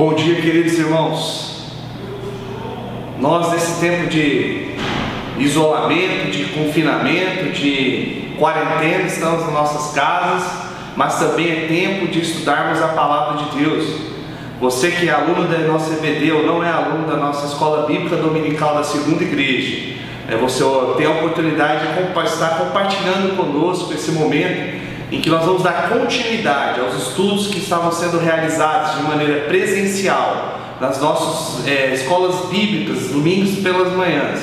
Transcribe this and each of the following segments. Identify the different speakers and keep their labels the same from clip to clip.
Speaker 1: Bom dia, queridos irmãos. Nós, nesse tempo de isolamento, de confinamento, de quarentena, estamos nas nossas casas, mas também é tempo de estudarmos a palavra de Deus. Você que é aluno da nossa EBD ou não é aluno da nossa escola bíblica dominical da segunda igreja, você tem a oportunidade de estar compartilhando conosco esse momento em que nós vamos dar continuidade aos estudos que estavam sendo realizados de maneira presencial nas nossas escolas bíblicas, domingos pelas manhãs.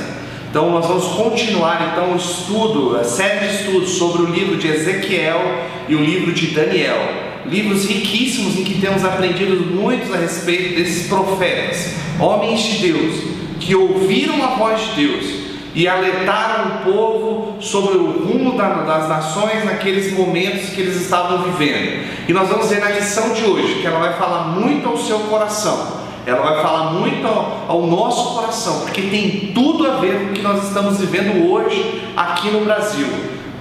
Speaker 1: Então nós vamos continuar o estudo, a série de estudos sobre o livro de Ezequiel e o livro de Daniel, livros riquíssimos em que temos aprendido muito a respeito desses profetas, homens de Deus, que ouviram a voz de Deus e alertaram o povo sobre o rumo das nações naqueles momentos que eles estavam vivendo. E nós vamos ver na lição de hoje que ela vai falar muito ao seu coração, ela vai falar muito ao nosso coração, porque tem tudo a ver com o que nós estamos vivendo hoje aqui no Brasil.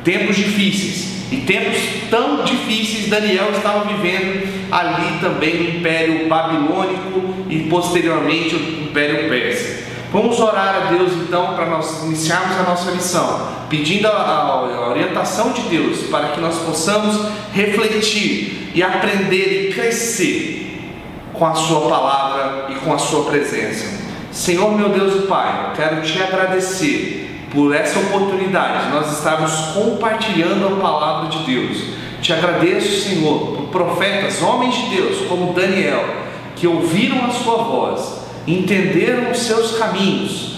Speaker 1: Tempos difíceis, e tempos tão difíceis Daniel estava vivendo ali também no Império Babilônico e posteriormente o Império Persa. Vamos orar a Deus então para nós iniciarmos a nossa lição, pedindo a orientação de Deus para que nós possamos refletir e aprender e crescer com a sua palavra e com a sua presença. Senhor meu Deus e Pai, eu quero te agradecer por essa oportunidade de nós estarmos compartilhando a palavra de Deus. Te agradeço, Senhor, por profetas, homens de Deus como Daniel, que ouviram a sua voz, entenderam os seus caminhos,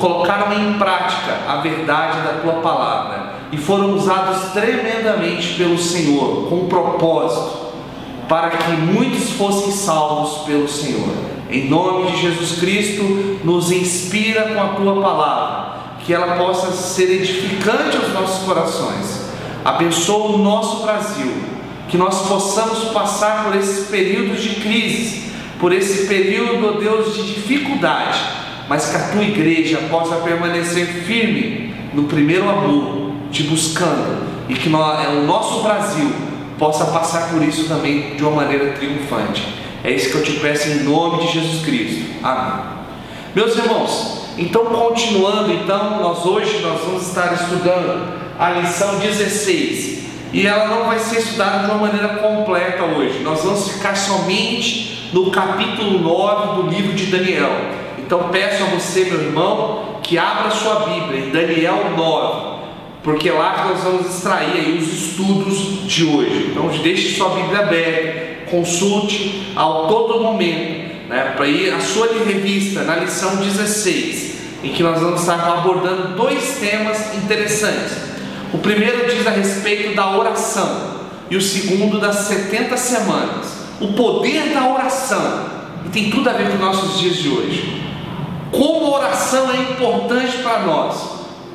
Speaker 1: colocaram em prática a verdade da tua palavra e foram usados tremendamente pelo Senhor com um propósito, para que muitos fossem salvos pelo Senhor. Em nome de Jesus Cristo, nos inspira com a tua palavra, que ela possa ser edificante aos nossos corações. Abençoa o nosso Brasil, que nós possamos passar por esses períodos de crise, por esse período, ó Deus, de dificuldade, mas que a tua igreja possa permanecer firme no primeiro amor, te buscando, e que o nosso Brasil possa passar por isso também de uma maneira triunfante. É isso que eu te peço em nome de Jesus Cristo. Amém. Meus irmãos, então continuando, hoje nós vamos estar estudando a lição 16, e ela não vai ser estudada de uma maneira completa hoje. Nós vamos ficar somente no capítulo 9 do livro de Daniel. Então peço a você, meu irmão, que abra sua Bíblia em Daniel 9, porque lá que nós vamos extrair aí os estudos de hoje. Então deixe sua Bíblia aberta, consulte a todo momento, para ir a sua revista na lição 16, em que nós vamos estar abordando dois temas interessantes. O primeiro diz a respeito da oração e o segundo das 70 semanas. O poder da oração, e tem tudo a ver com os nossos dias de hoje. Como a oração é importante para nós,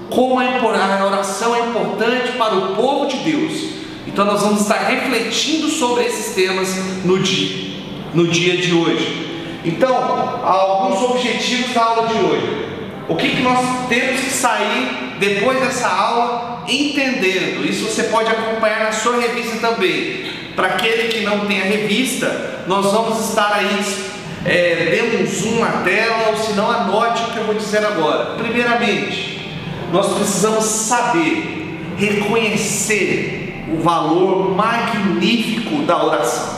Speaker 1: como a oração é importante para o povo de Deus. Então nós vamos estar refletindo sobre esses temas no dia de hoje. Então, há alguns objetivos da aula de hoje. O que nós temos que sair depois dessa aula entendendo? Isso você pode acompanhar na sua revista também. Para aquele que não tem a revista, nós vamos estar aí dando um zoom na tela, ou se não, anote o que eu vou dizer agora. Primeiramente, nós precisamos saber reconhecer o valor magnífico da oração.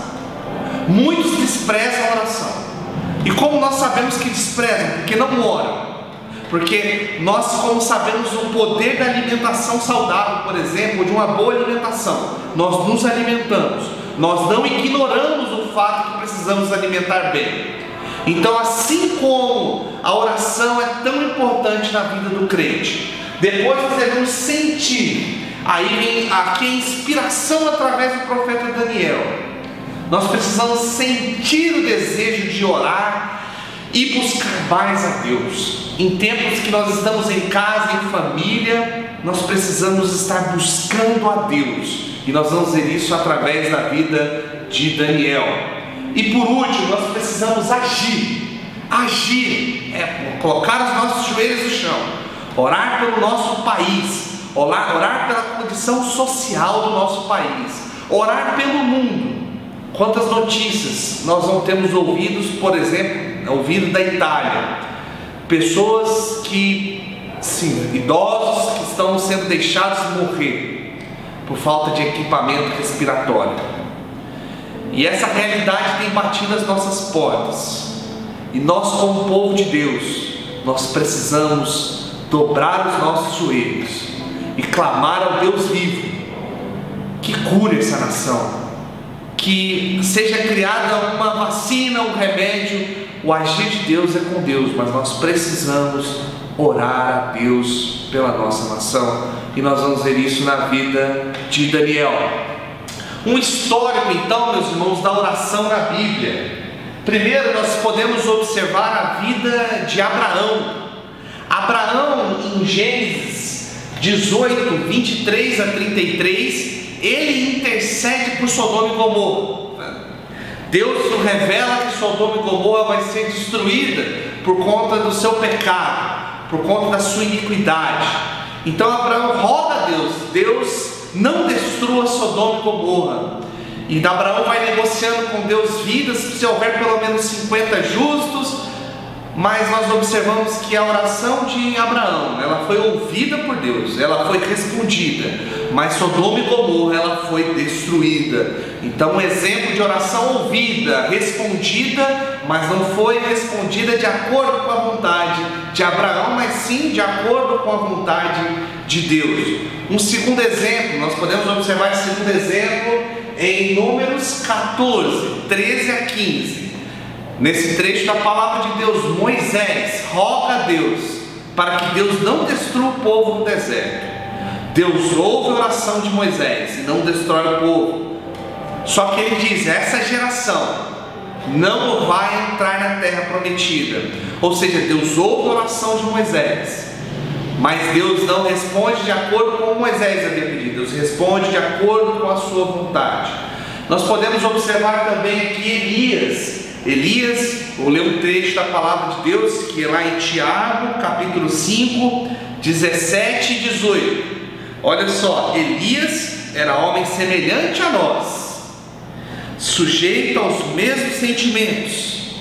Speaker 1: Muitos desprezam a oração. E como nós sabemos que desprezam? Porque não oram. Porque nós, como sabemos o poder da alimentação saudável, por exemplo, de uma boa alimentação, nós nos alimentamos, nós não ignoramos o fato que precisamos alimentar bem. Então, assim como a oração é tão importante na vida do crente, depois nós devemos sentir, aí vem aqui a inspiração através do profeta Daniel. Nós precisamos sentir o desejo de orar e buscar mais a Deus. Em tempos que nós estamos em casa, em família, nós precisamos estar buscando a Deus, e nós vamos ver isso através da vida de Daniel. E por último, nós precisamos agir. Colocar os nossos joelhos no chão, orar pelo nosso país, orar pela condição social do nosso país, orar pelo mundo. Quantas notícias nós não temos ouvido, por exemplo, ouvido da Itália, pessoas que, sim, idosos que estão sendo deixados morrer por falta de equipamento respiratório. E essa realidade tem batido as nossas portas. E nós, como povo de Deus, nós precisamos dobrar os nossos joelhos e clamar ao Deus vivo que cure essa nação, que seja criada uma vacina, um remédio. O agir de Deus é com Deus, mas nós precisamos orar a Deus pela nossa nação, e nós vamos ver isso na vida de Daniel. Um histórico, então, meus irmãos, da oração na Bíblia. Primeiro, nós podemos observar a vida de Abraão. Abraão, em Gênesis 18, 23 a 33, ele intercede por Sodoma e Gomorra. Deus nos revela que Sodoma e Gomorra vai ser destruída por conta do seu pecado, por conta da sua iniquidade. Então Abraão roga a Deus: Deus, não destrua Sodoma e Gomorra. E Abraão vai negociando com Deus vidas, se houver pelo menos 50 justos. Mas nós observamos que a oração de Abraão, ela foi ouvida por Deus, ela foi respondida, mas Sodoma e Gomorra, ela foi destruída. Então, um exemplo de oração ouvida, respondida, mas não foi respondida de acordo com a vontade de Abraão, mas sim de acordo com a vontade de Deus. Um segundo exemplo, nós podemos observar esse segundo exemplo em Números 14, 13 a 15. Nesse trecho da palavra de Deus, Moisés roga a Deus para que Deus não destrua o povo no deserto. Deus ouve a oração de Moisés e não destrói o povo. Só que ele diz: essa geração não vai entrar na terra prometida. Ou seja, Deus ouve a oração de Moisés, mas Deus não responde de acordo com o que Moisés havia pedido. Deus responde de acordo com a sua vontade. Nós podemos observar também aqui Elias, vou ler um trecho da palavra de Deus, que é lá em Tiago, capítulo 5, 17 e 18. Olha só: Elias era homem semelhante a nós, sujeito aos mesmos sentimentos,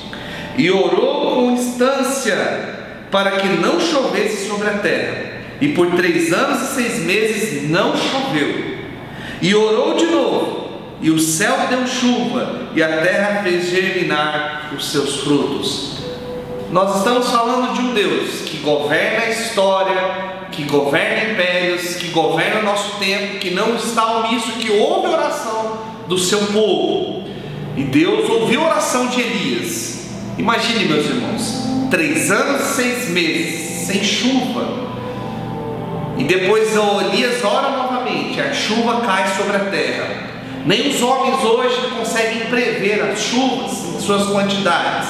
Speaker 1: e orou com instância para que não chovesse sobre a terra, e por 3 anos e 6 meses não choveu. E orou de novo, e o céu deu chuva, e a terra fez germinar os seus frutos. Nós estamos falando de um Deus que governa a história, que governa impérios, que governa o nosso tempo, que não está omisso, que ouve a oração do seu povo. E Deus ouviu a oração de Elias. Imagine, meus irmãos, 3 anos e 6 meses sem chuva, e depois Elias ora novamente, a chuva cai sobre a terra. Nem os homens hoje conseguem prever as chuvas em suas quantidades.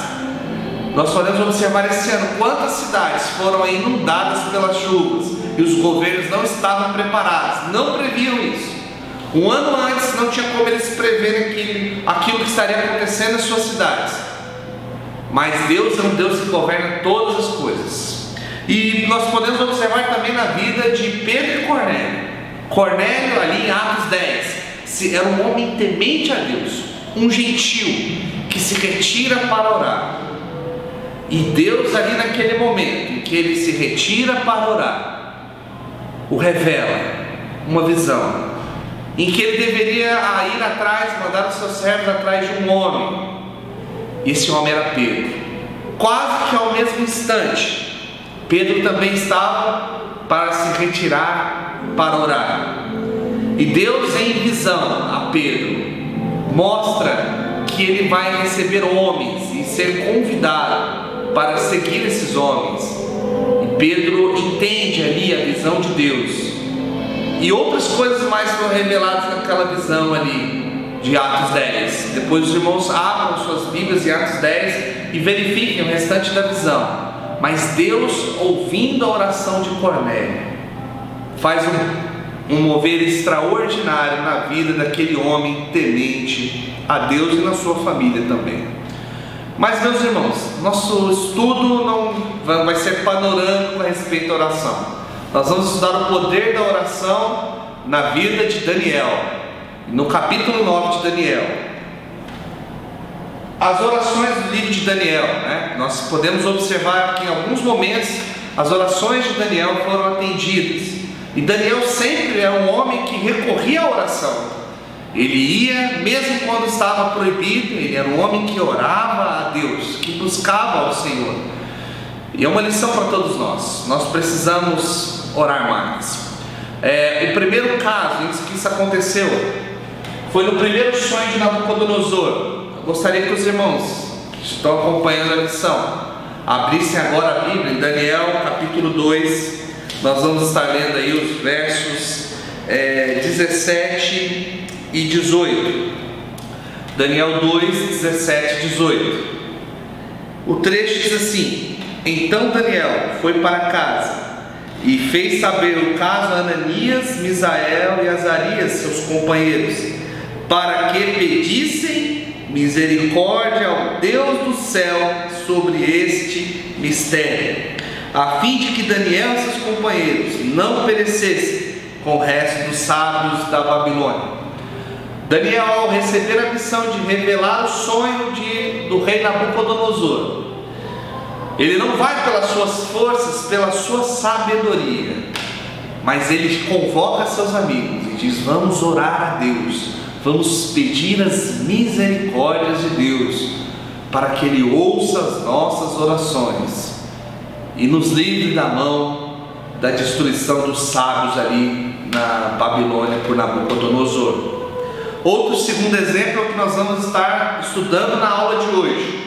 Speaker 1: Nós podemos observar esse ano quantas cidades foram inundadas pelas chuvas, e os governos não estavam preparados, não previam isso. Um ano antes não tinha como eles preverem aquilo que estaria acontecendo nas suas cidades. Mas Deus é um Deus que governa todas as coisas. E nós podemos observar também na vida de Pedro e Cornélio. Cornélio, ali em Atos 10, era um homem temente a Deus, um gentil que se retira para orar. E Deus, ali naquele momento em que ele se retira para orar, o revela uma visão em que ele deveria ir atrás, mandar os seus servos atrás de um homem. E esse homem era Pedro. Quase que ao mesmo instante, Pedro também estava para se retirar para orar. E Deus, em visão a Pedro, mostra que ele vai receber homens e ser convidado para seguir esses homens. E Pedro entende ali a visão de Deus. E outras coisas mais foram reveladas naquela visão ali de Atos 10. Depois os irmãos abram suas Bíblias em Atos 10 e verifiquem o restante da visão. Mas Deus, ouvindo a oração de Cornélio, faz um mover extraordinário na vida daquele homem temente a Deus e na sua família também. Mas, meus irmãos, nosso estudo não vai ser panorâmico a respeito da oração. Nós vamos estudar o poder da oração na vida de Daniel, no capítulo 9 de Daniel. as orações do livro de Daniel, né? Nós podemos observar que em alguns momentos as orações de Daniel foram atendidas. E Daniel sempre é um homem que recorria à oração. Ele ia, mesmo quando estava proibido, ele era um homem que orava a Deus, que buscava ao Senhor. E é uma lição para todos nós. Nós precisamos orar mais. O primeiro caso em que isso aconteceu foi no primeiro sonho de Nabucodonosor. Eu gostaria que os irmãos que estão acompanhando a lição abrissem agora a Bíblia em Daniel capítulo 2. Nós vamos estar lendo aí os versos 17 e 18. Daniel 2, 17 e 18. O trecho diz assim: então Daniel foi para casa e fez saber o caso a Ananias, Misael e Azarias, seus companheiros, para que pedissem misericórdia ao Deus do céu sobre este mistério, a fim de que Daniel e seus companheiros não perecessem com o resto dos sábios da Babilônia. Daniel, ao receber a missão de revelar o sonho do rei Nabucodonosor, ele não vai pelas suas forças, pela sua sabedoria, mas ele convoca seus amigos e diz: vamos orar a Deus, vamos pedir as misericórdias de Deus, para que Ele ouça as nossas orações e nos livre da mão da destruição dos sábios ali na Babilônia por Nabucodonosor. Outro segundo exemplo é o que nós vamos estar estudando na aula de hoje.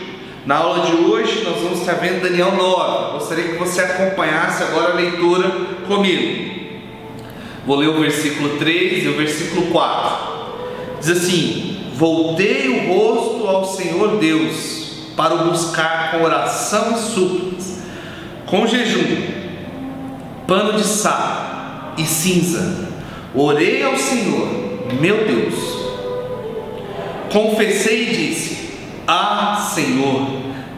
Speaker 1: Na aula de hoje nós vamos estar vendo Daniel 9. Gostaria que você acompanhasse agora a leitura comigo. Vou ler o versículo 3 e o versículo 4. Diz assim: voltei o rosto ao Senhor Deus para o buscar com oração e súplicas, com jejum, pano de saco e cinza. Orei ao Senhor, meu Deus. Confessei e disse: ah, Senhor,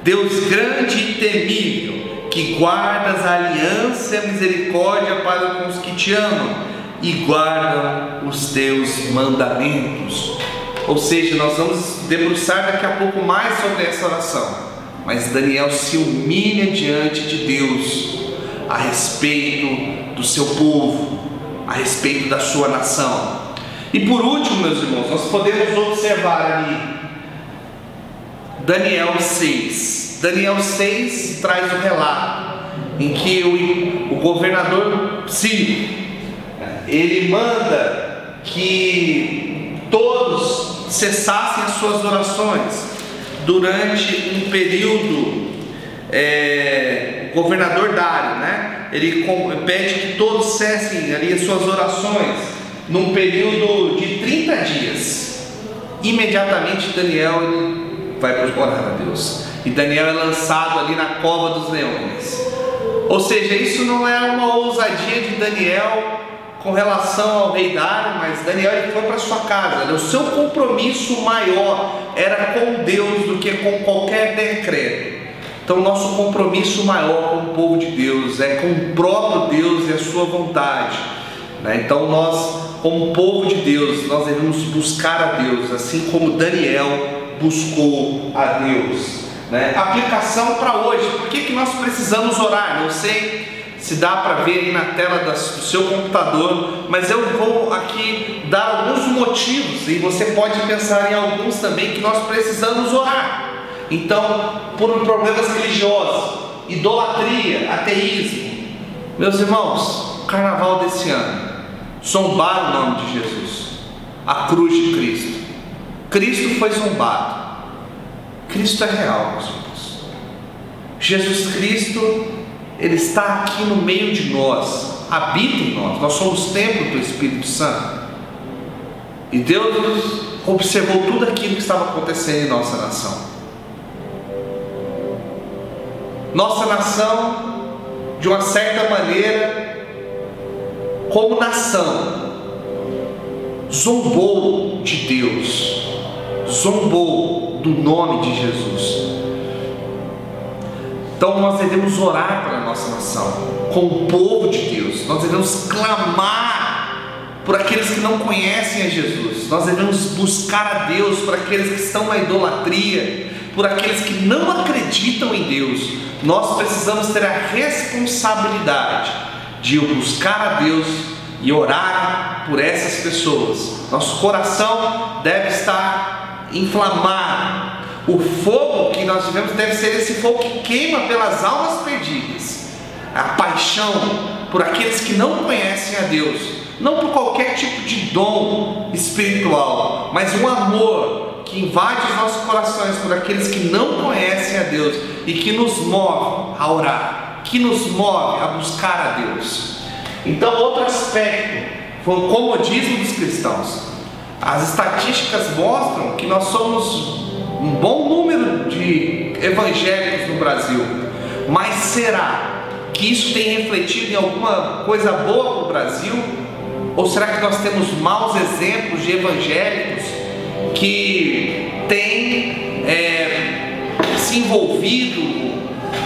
Speaker 1: Deus grande e temível, que guardas a aliança e a misericórdia para com os que te amam e guardam os teus mandamentos. Ou seja, nós vamos debruçar daqui a pouco mais sobre essa oração, mas Daniel se humilha diante de Deus a respeito do seu povo, a respeito da sua nação. E por último, meus irmãos, nós podemos observar ali Daniel 6. Daniel 6 traz o relato em que o governador Ciro, ele manda que todos cessassem as suas orações durante um período. O governador Dário, né? Ele pede que todos cessem ali as suas orações num período de 30 dias. Imediatamente Daniel ele vai orar a Deus, e Daniel é lançado ali na cova dos leões. Ou seja, isso não é uma ousadia de Daniel com relação ao rei Dário, mas Daniel ele foi para sua casa. O seu compromisso maior era com Deus do que com qualquer decreto. Então nosso compromisso maior com o povo de Deus é com o próprio Deus e a sua vontade, né? Então nós, como povo de Deus, nós devemos buscar a Deus, assim como Daniel buscou a Deus, né? Aplicação para hoje: por que nós precisamos orar? Não sei se dá para ver aí na tela do seu computador, mas eu vou aqui dar alguns motivos, e você pode pensar em alguns também, que nós precisamos orar. Então, por problemas religiosos, idolatria, ateísmo. Meus irmãos, carnaval desse ano, zombaram o nome de Jesus, a cruz de Cristo. Cristo foi zombado. Cristo é real, meus irmãos. Jesus Cristo, Ele está aqui no meio de nós, habita em nós. Nós somos templo do Espírito Santo. E Deus observou tudo aquilo que estava acontecendo em nossa nação. Nossa nação, de uma certa maneira, como nação, zombou de Deus, zombou do nome de Jesus. Então nós devemos orar pela nossa nação, com o povo de Deus. Nós devemos clamar por aqueles que não conhecem a Jesus. Nós devemos buscar a Deus por aqueles que estão na idolatria, por aqueles que não acreditam em Deus, nós precisamos ter a responsabilidade de buscar a Deus e orar por essas pessoas. Nosso coração deve estar inflamado. O fogo que nós vivemos deve ser esse fogo que queima pelas almas perdidas. A paixão por aqueles que não conhecem a Deus, não por qualquer tipo de dom espiritual, mas um amor que invade os nossos corações por aqueles que não conhecem a Deus e que nos move a orar, que nos move a buscar a Deus. Então, outro aspecto foi o comodismo dos cristãos. As estatísticas mostram que nós somos um bom número de evangélicos no Brasil, mas será que isso tem refletido em alguma coisa boa para o Brasil? Ou será que nós temos maus exemplos de evangélicos que têm se envolvido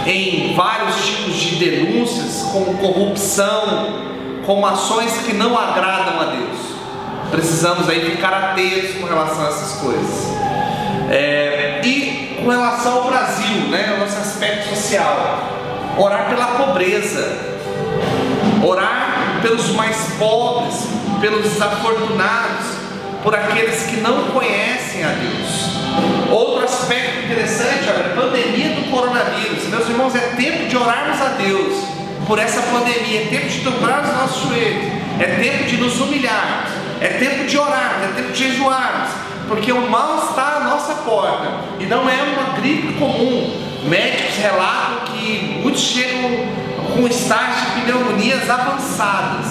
Speaker 1: em vários tipos de denúncias, como corrupção, com ações que não agradam a Deus? Precisamos aí ficar atentos com relação a essas coisas. E com relação ao Brasil, no nosso aspecto social, orar pela pobreza, orar pelos mais pobres, pelos desafortunados, por aqueles que não conhecem a Deus. Outro aspecto interessante, a pandemia do coronavírus. Meus irmãos, é tempo de orarmos a Deus por essa pandemia, é tempo de dobrar os nossos joelhos, é tempo de nos humilharmos, é tempo de orarmos, é tempo de jejuarmos, porque o mal está à nossa porta e não é uma gripe comum. Médicos relatam que muitos chegam com estágio de pneumonias avançadas,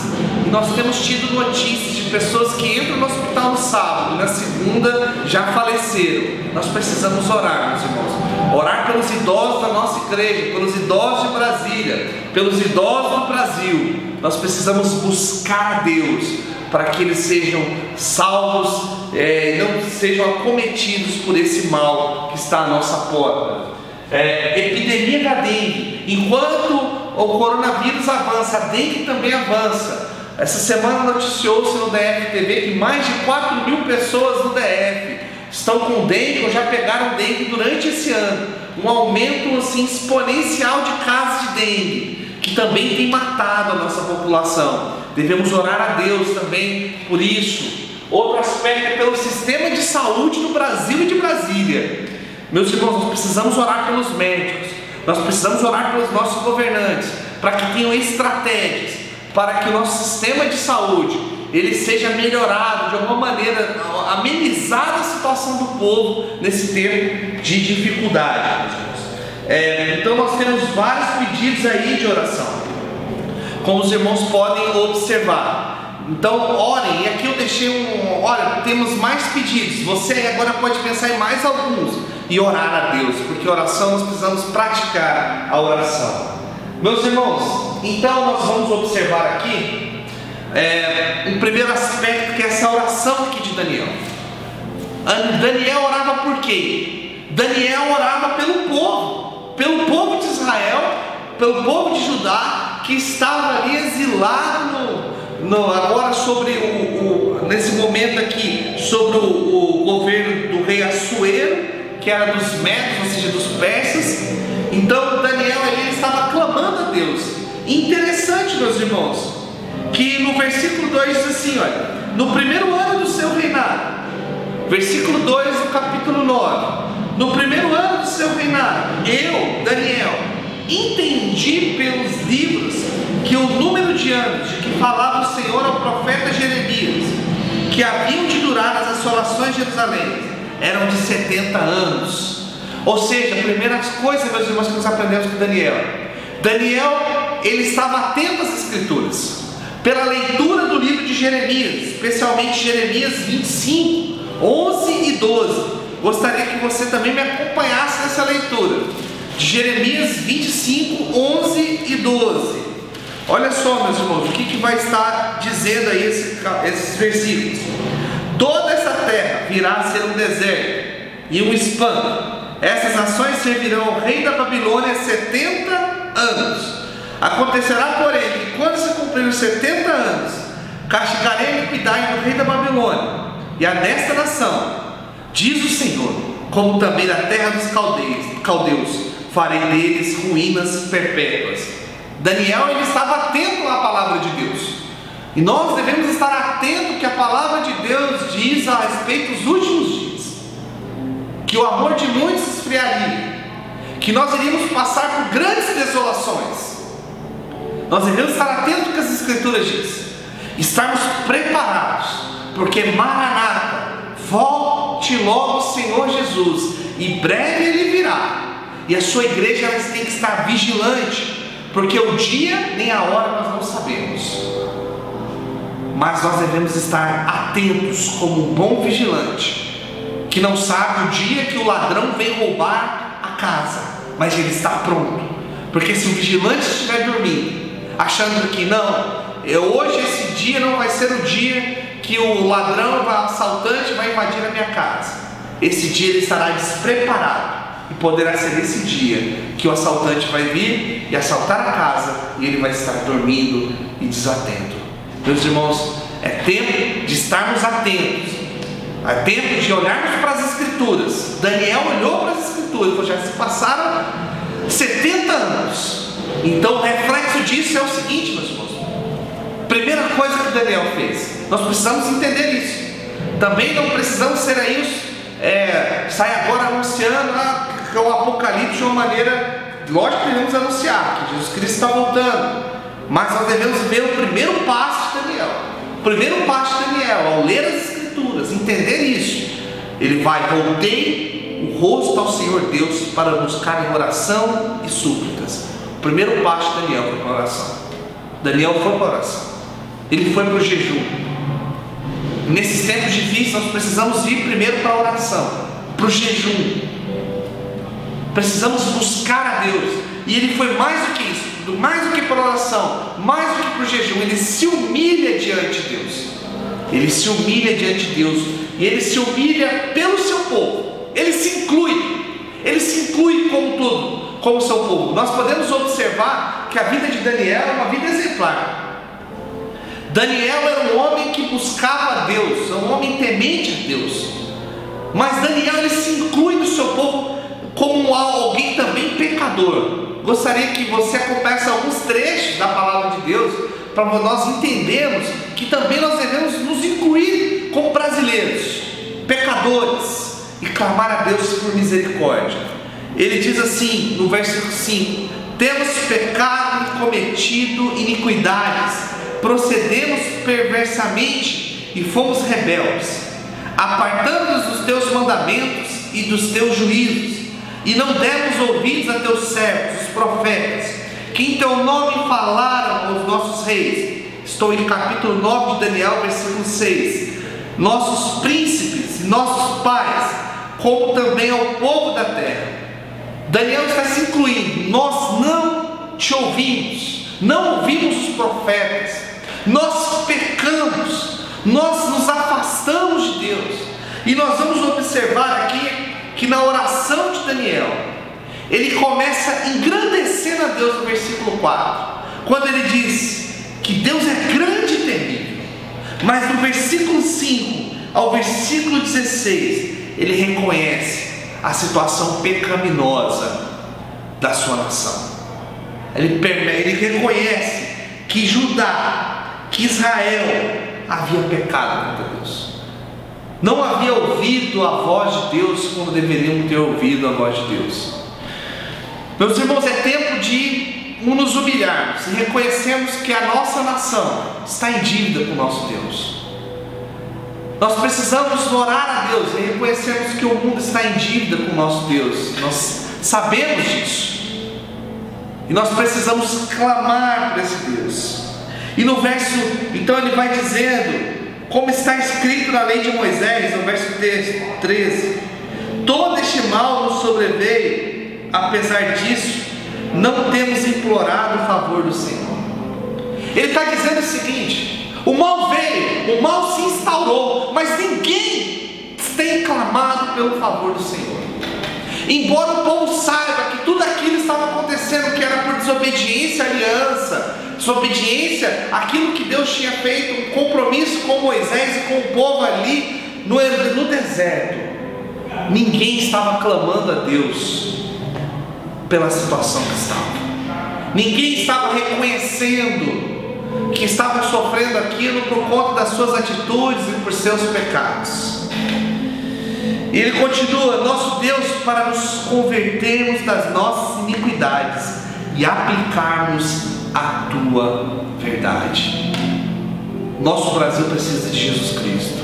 Speaker 1: e nós temos tido notícias de pessoas que entram no hospital no sábado e na segunda já faleceram. Nós precisamos orar, meus irmãos, orar pelos idosos da nossa igreja, pelos idosos de Brasília, pelos idosos do Brasil. Nós precisamos buscar a Deus para que eles sejam salvos e não sejam acometidos por esse mal que está à nossa porta. Epidemia da dengue. Enquanto o coronavírus avança, a dengue também avança. Essa semana noticiou-se no DF-TV que mais de 4.000 pessoas no DF estão com dengue ou já pegaram dengue durante esse ano. Um aumento assim, exponencial de casos de dengue, que também tem matado a nossa população. Devemos orar a Deus também por isso. Outro aspecto é pelo sistema de saúde do Brasil e de Brasília. Meus irmãos, nós precisamos orar pelos médicos, nós precisamos orar pelos nossos governantes, para que tenham estratégias, para que o nosso sistema de saúde ele seja melhorado de alguma maneira, amenizada a situação do povo nesse tempo de dificuldade. Então nós temos vários pedidos aí de oração, como os irmãos podem observar. Então orem, e aqui eu deixei olha, temos mais pedidos, você agora pode pensar em mais alguns e orar a Deus, porque oração nós precisamos praticar a oração. Meus irmãos, então nós vamos observar aqui um primeiro aspecto, que é essa oração aqui de Daniel. Daniel orava por quê? Daniel orava pelo povo de Israel, pelo povo de Judá, que estava ali exilado agora sobre nesse momento aqui, sobre o governo do rei Assuero, que era dos Medos, ou seja, dos persas. Então Daniel ele estava clamando a Deus. Interessante, meus irmãos, que no versículo 2 diz assim, olha: no primeiro ano do seu reinado, versículo 2 do capítulo 9, no primeiro ano do seu reinado, eu, Daniel, entendi pelos livros que o número de anos de que falava o Senhor ao profeta Jeremias, que haviam de durar as assolações de Jerusalém, eram de 70 anos. Ou seja, a primeira coisa, meus irmãos, que nós aprendemos com Daniel, ele estava atento às escrituras, pela leitura do livro de Jeremias, especialmente Jeremias 25, 11 e 12. Gostaria que você também me acompanhasse nessa leitura de Jeremias 25, 11 e 12. Olha só, meus irmãos, o que vai estar dizendo aí esses versículos. Toda essa terra virá a ser um deserto e um espanto. Essas nações servirão ao rei da Babilônia 70 anos. Acontecerá, porém, que quando se cumprir os 70 anos, castigarei a iniquidade do rei da Babilônia e a desta nação, diz o Senhor, como também da terra dos caldeus, farei deles ruínas perpétuas. Daniel, ele estava atento à palavra de Deus, e nós devemos estar atentos que a palavra de Deus diz a respeito dos últimos dias, que o amor de muitos esfriaria, que nós iríamos passar por grandes desolações. Nós devemos estar atentos ao que as Escrituras dizem, estarmos preparados, porque Maranata, volte logo o Senhor Jesus, e breve Ele virá, e a sua igreja tem que estar vigilante, porque o dia nem a hora nós não sabemos, mas nós devemos estar atentos como um bom vigilante, que não sabe o dia que o ladrão vem roubar a casa, mas ele está pronto, porque se o vigilante estiver dormindo, achando que não, hoje esse dia não vai ser o dia que o ladrão, o assaltante vai invadir a minha casa, esse dia ele estará despreparado, e poderá ser esse dia que o assaltante vai vir e assaltar a casa, e ele vai estar dormindo e desatento. Meus irmãos, é tempo de estarmos atentos, é tempo de olharmos para as Escrituras. Daniel olhou para as Escrituras e falou: já se passaram 70 anos. Então o reflexo disso é o seguinte, meus irmãos. Primeira coisa que Daniel fez, nós precisamos entender isso. Também não precisamos ser aí sai agora anunciando que o Apocalipse de uma maneira, lógico que devemos anunciar que Jesus Cristo está voltando, mas nós devemos ver o primeiro passo de Daniel. O primeiro passo de Daniel, ao ler as Escrituras, entender isso, ele vai: voltei o rosto ao Senhor Deus para buscar em oração e súplicas. O primeiro passo de Daniel foi para a oração. Daniel foi para a oração, ele foi para o jejum. Nesses tempos difíceis nós precisamos ir primeiro para a oração, para o jejum. Precisamos buscar a Deus, e ele foi mais do que isso, mais do que para a oração, mais do que para o jejum. Ele se humilha diante de Deus, ele se humilha diante de Deus, e ele se humilha pelo seu povo, ele se inclui como tudo, como seu povo. Nós podemos observar que a vida de Daniel é uma vida exemplar. Daniel era um homem que buscava a Deus, um homem temente a Deus, mas Daniel, ele se inclui no seu povo como alguém também pecador. Gostaria que você acompanhasse alguns trechos da palavra de Deus, para nós entendermos que também nós devemos nos incluir como brasileiros, pecadores, e clamar a Deus por misericórdia. Ele diz assim no versículo 5: temos pecado e cometido iniquidades, procedemos perversamente e fomos rebeldes, apartando-nos dos teus mandamentos e dos teus juízos, e não demos ouvidos a teus servos, os profetas, que em teu nome falaram aos nossos reis. Estou em capítulo 9 de Daniel, versículo 6. Nossos príncipes e nossos pais, como também ao povo da terra. Daniel está se incluindo. Nós não te ouvimos, não ouvimos os profetas, nós pecamos, nós nos afastamos de Deus. E nós vamos observar aqui que na oração de Daniel, ele começa engrandecendo a Deus no versículo 4, quando ele diz que Deus é grande e terrível. Mas no versículo 5 ao versículo 16, ele reconhece a situação pecaminosa da sua nação. Ele reconhece que Judá, que Israel havia pecado contra Deus, não havia ouvido a voz de Deus como deveriam ter ouvido a voz de Deus. Meus irmãos, é tempo de nos humilharmos e reconhecermos que a nossa nação está em dívida com o nosso Deus. Nós precisamos orar a Deus e reconhecermos que o mundo está em dívida com o nosso Deus. Nós sabemos disso, e nós precisamos clamar para esse Deus. E no verso, então ele vai dizendo, como está escrito na lei de Moisés, no verso 13: todo este mal nos sobreveio, apesar disso, não temos implorado o favor do Senhor. Ele está dizendo o seguinte: o mal veio, o mal se instaurou, mas ninguém tem clamado pelo favor do Senhor. Embora o povo saiba que tudo aquilo estava acontecendo, que era por desobediência à aliança, desobediência àquilo que Deus tinha feito, um compromisso com Moisés e com o povo ali no deserto. ninguém estava clamando a Deus pela situação que estava. Ninguém estava reconhecendo que estavam sofrendo aquilo por conta das suas atitudes e por seus pecados. E ele continua: nosso Deus, para nos convertermos das nossas iniquidades e aplicarmos a tua verdade. Nosso Brasil precisa de Jesus Cristo,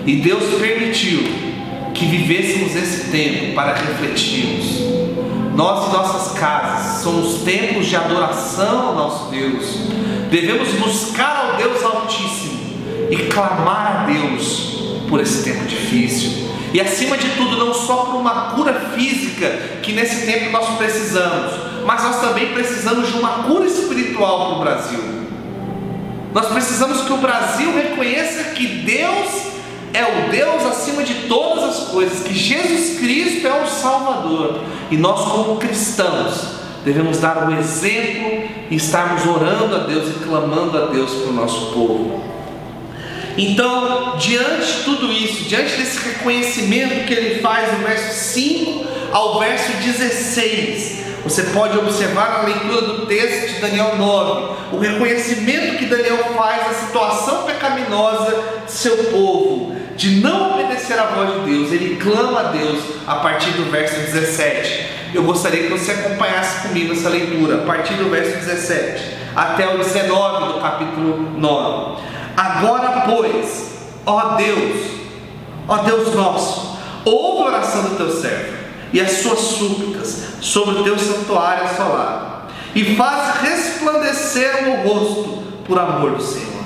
Speaker 1: e Deus permitiu que vivêssemos esse tempo para refletirmos. Nós e nossas casas somos templos de adoração ao nosso Deus. Devemos buscar ao Deus Altíssimo e clamar a Deus por esse tempo difícil. E acima de tudo, não só por uma cura física, que nesse tempo nós precisamos, mas nós também precisamos de uma cura espiritual para o Brasil. Nós precisamos que o Brasil reconheça que Deus é o Deus acima de todas as coisas, que Jesus Cristo é o Salvador, e nós, como cristãos, devemos dar o exemplo e estarmos orando a Deus e clamando a Deus para o nosso povo. Então, diante de tudo isso, diante desse reconhecimento que ele faz no verso 5 ao verso 16, você pode observar na leitura do texto de Daniel 9, o reconhecimento que Daniel faz da situação pecaminosa de seu povo, de não obedecer à voz de Deus. Ele clama a Deus a partir do verso 17. Eu gostaria que você acompanhasse comigo essa leitura, a partir do verso 17 até o 19 do capítulo 9. Agora, pois, ó Deus nosso, ouve a oração do teu servo e as suas súplicas sobre o teu santuário assolado, e faz resplandecer o rosto por amor do Senhor.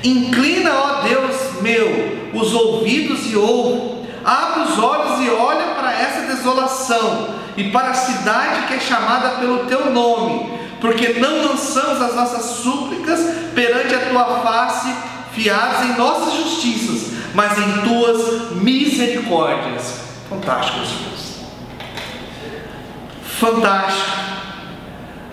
Speaker 1: Inclina, ó Deus meu, os ouvidos e ouve, abre os olhos e olha para essa desolação e para a cidade que é chamada pelo teu nome, porque não lançamos as nossas súplicas perante a tua face, fiados em nossas justiças, mas em tuas misericórdias. Fantástico, Jesus. Fantástico.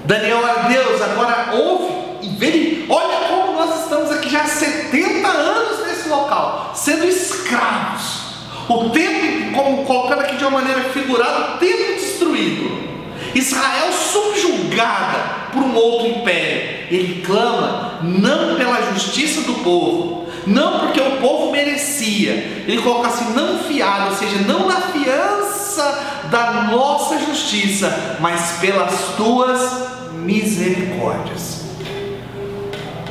Speaker 1: Daniel, a Deus, agora ouve e vê. Olha como nós estamos aqui já há 70 anos nesse local, sendo escravos. O templo, como colocando aqui de uma maneira figurada, o templo destruído, Israel subjugada por um outro império. Ele clama não pela justiça do povo, não porque o povo merecia, ele coloca assim, não fiado, ou seja, não na fiança da nossa justiça, mas pelas tuas misericórdias.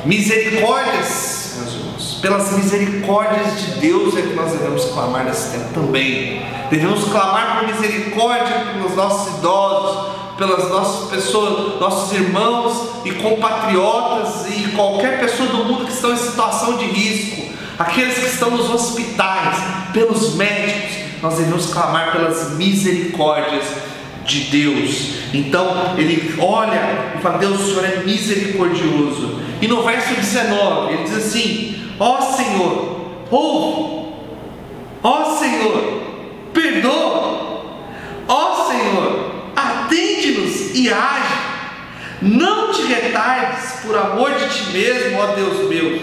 Speaker 1: Misericórdias, meus irmãos, pelas misericórdias de Deus é que nós devemos clamar nesse tempo também. Devemos clamar por misericórdia pelos nossos idosos, pelas nossas pessoas, nossos irmãos e compatriotas e qualquer pessoa do mundo que estão em situação de risco, aqueles que estão nos hospitais, pelos médicos. Nós devemos clamar pelas misericórdias de Deus. Então ele olha e fala: Deus, o Senhor é misericordioso. E no verso 19 ele diz assim: ó Senhor, ouve, ó Senhor, perdoa, ó Senhor, atende-nos e age, não te retardes por amor de ti mesmo, ó Deus meu,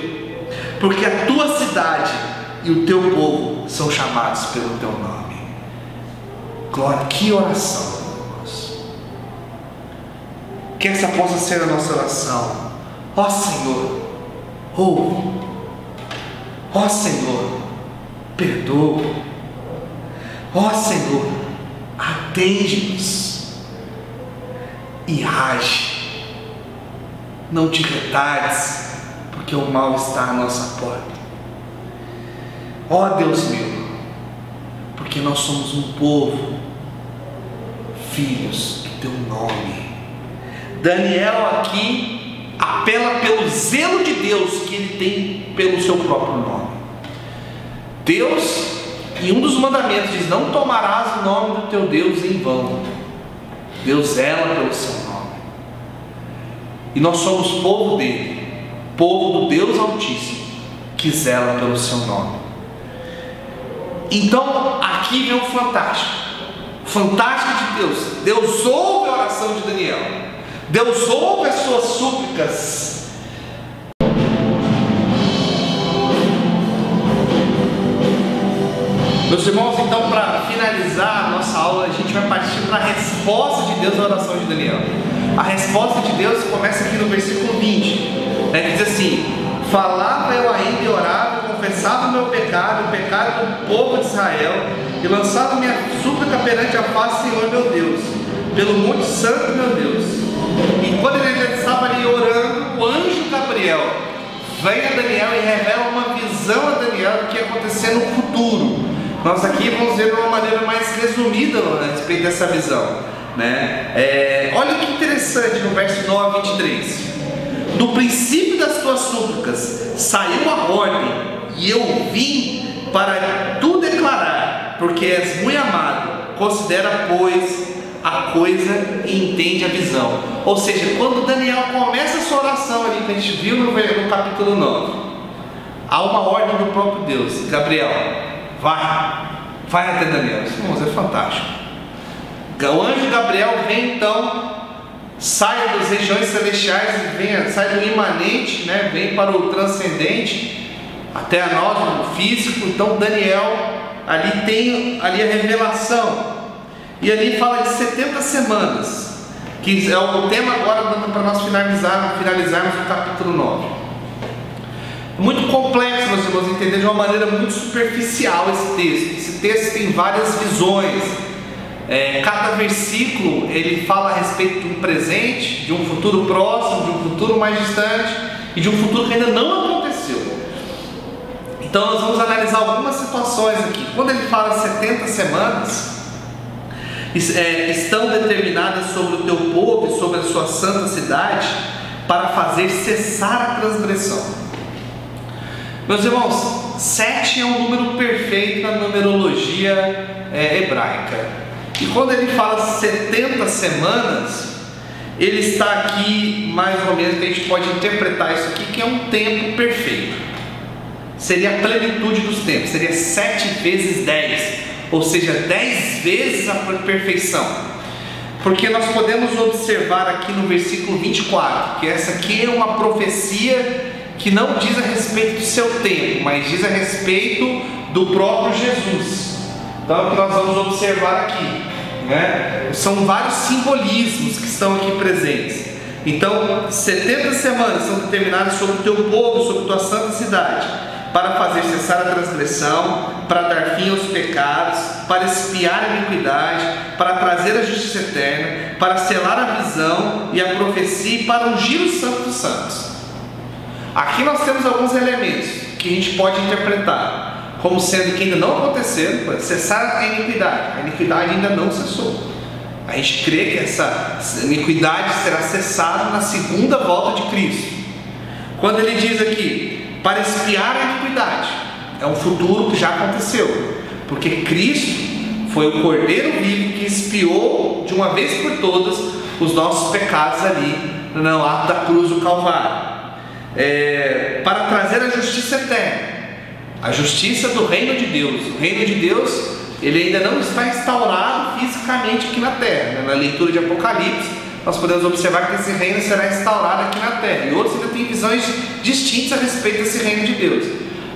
Speaker 1: porque a tua cidade e o teu povo são chamados pelo teu nome. Glória, que oração, irmãos. Que essa possa ser a nossa oração. Ó Senhor, ouve, ó Senhor, perdoa, ó Senhor, atende-nos e age, não te retardes, porque o mal está à nossa porta. Ó Deus meu, porque nós somos um povo, filhos do teu nome. Daniel aqui apela pelo zelo de Deus que ele tem pelo seu próprio nome. Deus, em um dos mandamentos, diz: não tomarás o nome do teu Deus em vão. Deus zela pelo seu nome, e nós somos povo dele, povo do Deus Altíssimo, que zela pelo seu nome. Então aqui vem o fantástico de Deus. Deus ouve a oração de Daniel, Deus ouve as suas súplicas. Meus irmãos, então, para a resposta de Deus à oração de Daniel. A resposta de Deus começa aqui no versículo 20, né, que diz assim: falava eu ainda e orava, confessava o meu pecado, o pecado do povo de Israel, e lançava minha súplica perante a face do Senhor meu Deus, pelo monte santo meu Deus. E quando ele já estava ali orando, o anjo Gabriel vem a Daniel e revela uma visão a Daniel do que ia acontecer no futuro. Nós aqui vamos ver de uma maneira mais resumida a respeito dessa visão, né? Olha que interessante no verso 9 a 23. Do princípio das tuas súplicas saiu a ordem, e eu vim para tu declarar, porque és muito amado. Considera, pois, a coisa e entende a visão. Ou seja, quando Daniel começa a sua oração ali, que a gente viu no capítulo 9, há uma ordem do próprio Deus: Gabriel, vai até Daniel. Isso, irmãos, é fantástico. O anjo Gabriel vem então, sai das regiões celestiais, sai do imanente, né, vem para o transcendente, até a nós, o físico. Então Daniel ali tem a revelação, e ali fala de 70 semanas, que é o tema agora para nós finalizarmos o capítulo 9. Muito complexo, meus irmãos, entender de uma maneira muito superficial esse texto. Esse texto tem várias visões. Cada versículo ele fala a respeito de um presente, de um futuro próximo, de um futuro mais distante e de um futuro que ainda não aconteceu. Então nós vamos analisar algumas situações aqui. Quando ele fala 70 semanas, estão determinadas sobre o teu povo e sobre a sua santa cidade, para fazer cessar a transgressão. Meus irmãos, 7 é um número perfeito na numerologia hebraica. E quando ele fala 70 semanas, ele está aqui mais ou menos, que a gente pode interpretar isso aqui, que é um tempo perfeito. Seria a plenitude dos tempos, seria 7 vezes 10, ou seja, 10 vezes a perfeição. Porque nós podemos observar aqui no versículo 24, que essa aqui é uma profecia que não diz a respeito do seu tempo, mas diz a respeito do próprio Jesus. Então é o que nós vamos observar aqui, né? São vários simbolismos que estão aqui presentes. Então 70 semanas são determinadas sobre o teu povo, sobre a tua santa cidade, para fazer cessar a transgressão, para dar fim aos pecados, para expiar a iniquidade, para trazer a justiça eterna, para selar a visão e a profecia, e para ungir o santo dos santos. Aqui nós temos alguns elementos que a gente pode interpretar como sendo que ainda não aconteceram. Cessar a iniquidade ainda não cessou. A gente crê que essa iniquidade será cessada na segunda volta de Cristo. Quando ele diz aqui, para expiar a iniquidade, é um futuro que já aconteceu, porque Cristo foi o Cordeiro vivo que expiou de uma vez por todas os nossos pecados ali no ato da cruz do Calvário. Para trazer a justiça eterna, a justiça do reino de Deus. O reino de Deus, ele ainda não está instaurado fisicamente aqui na terra. Na leitura de Apocalipse, nós podemos observar que esse reino será instaurado aqui na terra, e outros ainda têm visões distintas a respeito desse reino de Deus.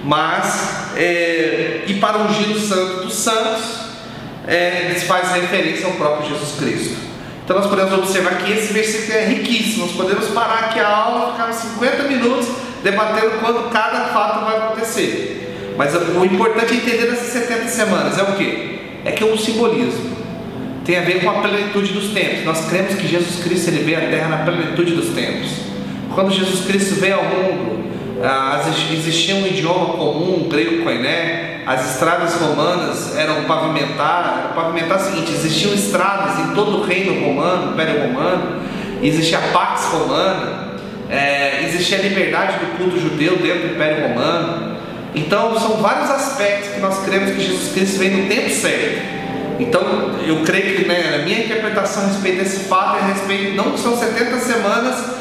Speaker 1: Mas, e para ungir o santo dos santos, eles fazem referência ao próprio Jesus Cristo. Então nós podemos observar que esse versículo é riquíssimo. Nós podemos parar aqui a aula, ficar uns 50 minutos debatendo quando cada fato vai acontecer. Mas o importante é entender essas 70 semanas é o quê? É que é um simbolismo. Tem a ver com a plenitude dos tempos. Nós cremos que Jesus Cristo ele veio à terra na plenitude dos tempos. Quando Jesus Cristo veio ao mundo, existia um idioma comum, o grego koiné. As estradas romanas eram pavimentar o seguinte: existiam estradas em todo o reino romano, Império Romano, existia a Pax Romana, existia a liberdade do culto judeu dentro do Império Romano. Então são vários aspectos que nós cremos que Jesus Cristo veio no tempo certo. Então eu creio que a minha interpretação a respeito desse fato é a respeito, não são 70 semanas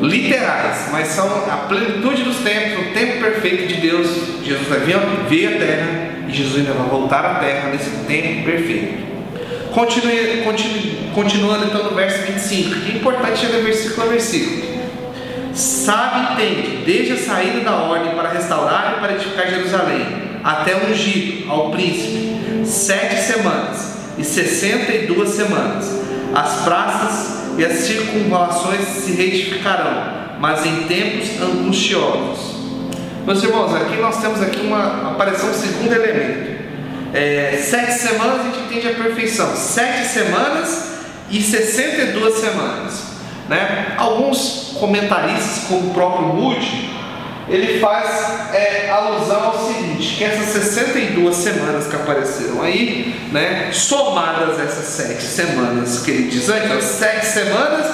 Speaker 1: literais, mas são a plenitude dos tempos, o tempo perfeito de Deus. Jesus veio à terra e Jesus ainda vai voltar à terra nesse tempo perfeito. Continuando então no verso 25, que é importante ler versículo a versículo. Sabe e entende, desde a saída da ordem para restaurar e para edificar Jerusalém, até o ungido, ao príncipe, 7 semanas, e 62 semanas. As praças e as circunvalações se retificarão, mas em tempos angustiosos. Meus irmãos, aqui nós temos apareceu um segundo elemento. 7 semanas a gente entende a perfeição. 7 semanas e 62 semanas, né? Alguns comentaristas, como o próprio Moody, ele faz alusão ao seguinte, que essas 62 semanas que apareceram aí, né, somadas essas 7 semanas que ele diz aqui, 7 semanas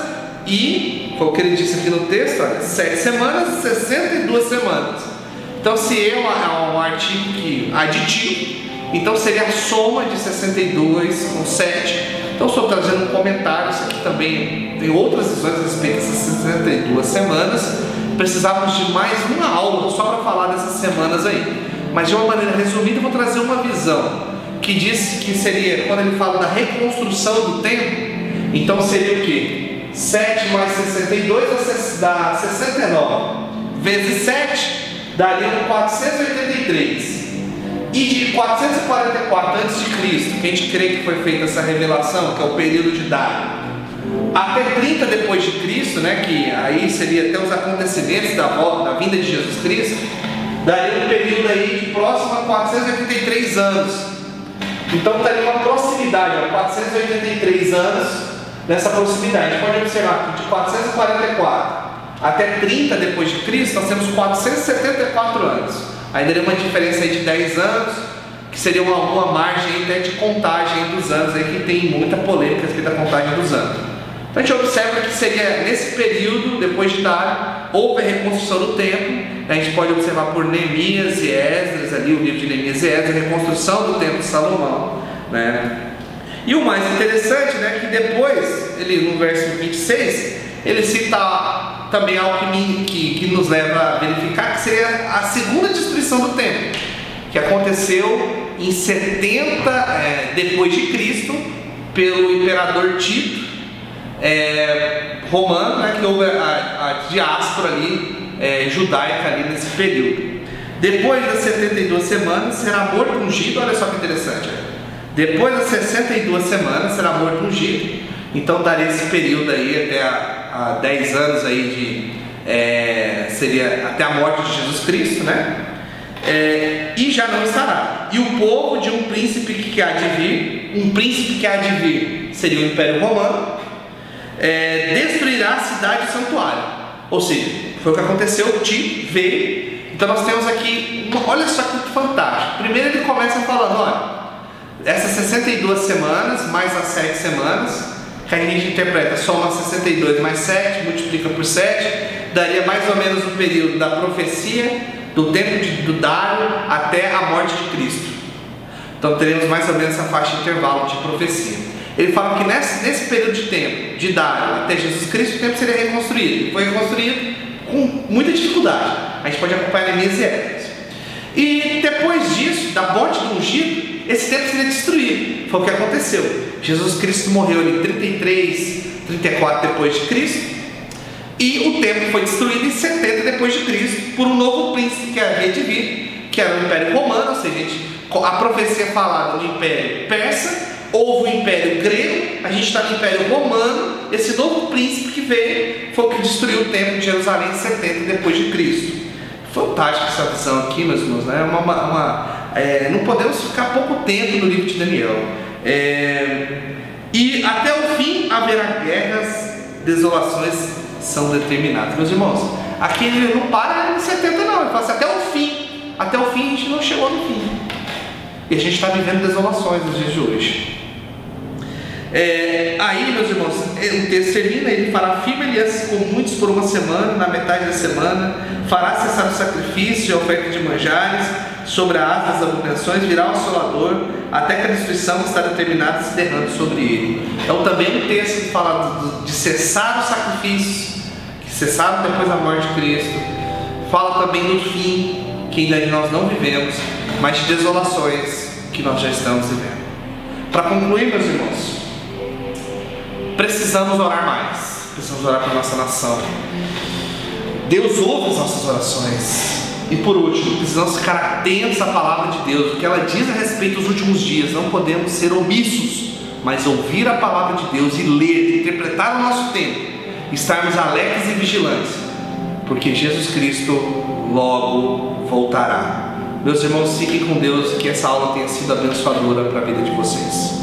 Speaker 1: e, foi o que ele disse aqui no texto, olha, 7 semanas e 62 semanas. Então, se é um artigo aditivo, então seria a soma de 62 com 7. Então, estou trazendo um comentário. Isso aqui também tem outras visões a respeito dessas 62 semanas. Precisávamos de mais uma aula só para falar dessas semanas aí. Mas de uma maneira resumida, eu vou trazer uma visão que diz que seria, quando ele fala da reconstrução do templo, então seria o que? 7 mais 62 dá 69. Vezes 7 daria 483. E de 444 a.C., que a gente crê que foi feita essa revelação, que é o período de Dário, até 30 depois de Cristo, né, que aí seria até os acontecimentos da vinda de Jesus Cristo, daria um período aí de próximo a 483 anos. Então estaria uma proximidade, 483 anos nessa proximidade. A gente pode observar que de 444 até 30 depois de Cristo, nós temos 474 anos. Aí daria uma diferença aí de 10 anos, que seria alguma margem até de contagem dos anos, aí que tem muita polêmica a respeito da contagem dos anos. Então a gente observa que seria nesse período, depois de Dário, houve a reconstrução do templo. A gente pode observar por Neemias e Esdras, ali o livro de Neemias e Esdras, a reconstrução do templo de Salomão, né? E o mais interessante, né, que depois, ele no verso 26, ele cita também algo que nos leva a verificar, que seria a segunda destruição do templo, que aconteceu em 70 depois de Cristo, pelo imperador Tito, romano, né, que houve a diáspora ali, judaica ali nesse período. Depois das 72 semanas será morto ungido. Olha só que interessante, depois das 62 semanas será morto ungido. Então daria esse período aí até a 10 anos aí seria até a morte de Jesus Cristo, né? E já não estará. E o povo de um príncipe que há de vir, seria o Império Romano, destruirá a cidade e o santuário. Ou seja, foi o que aconteceu, Tito veio. Então nós temos aqui, olha só que fantástico. Primeiro ele começa falando, olha, essas 62 semanas mais as 7 semanas, que a gente interpreta, soma 62 mais 7, multiplica por 7, daria mais ou menos o período da profecia, do tempo do Dário até a morte de Cristo. Então teremos mais ou menos essa faixa de intervalo de profecia. Ele fala que nesse período de tempo, de Dário até Jesus Cristo, o templo seria reconstruído. Foi reconstruído com muita dificuldade. A gente pode acompanhar Neemias e Esdras. E depois disso, da morte do ungido, esse templo seria destruído. Foi o que aconteceu. Jesus Cristo morreu em 33, 34 depois de Cristo, e o templo foi destruído em 70 depois de Cristo por um novo príncipe que havia de vir, que era o Império Romano. Ou seja, a profecia falada do Império Persa, houve o Império Grego, a gente está no Império Romano. Esse novo príncipe que veio foi o que destruiu o templo de Jerusalém em 70 depois de Cristo. Fantástica essa visão aqui, meus irmãos, né? Não podemos ficar pouco tempo no livro de Daniel. E até o fim haverá guerras, desolações são determinadas. Meus irmãos, aqui ele não para em 70 não, ele fala assim, até o fim. Até o fim a gente não chegou no fim. E a gente está vivendo desolações nos dias de hoje. Aí, meus irmãos, o texto termina, ele fará firme aliança com muitos por uma semana, na metade da semana, fará cessar o sacrifício e a oferta de manjares, sobre a asa das abominações, virá o assolador, até que a destruição está determinada se derrame sobre ele. Então também um texto que fala de cessar os sacrifícios, que cessaram depois da morte de Cristo, fala também do fim, que ainda nós não vivemos, mas de desolações que nós já estamos vivendo. Para concluir, meus irmãos, precisamos orar mais, precisamos orar para a nossa nação. Deus ouve as nossas orações. E por último, precisamos ficar atentos à palavra de Deus, o que ela diz a respeito dos últimos dias. Não podemos ser omissos, mas ouvir a palavra de Deus e ler, interpretar o nosso tempo, estarmos alertas e vigilantes, porque Jesus Cristo logo voltará. Meus irmãos, fiquem com Deus e que essa aula tenha sido abençoadora para a vida de vocês.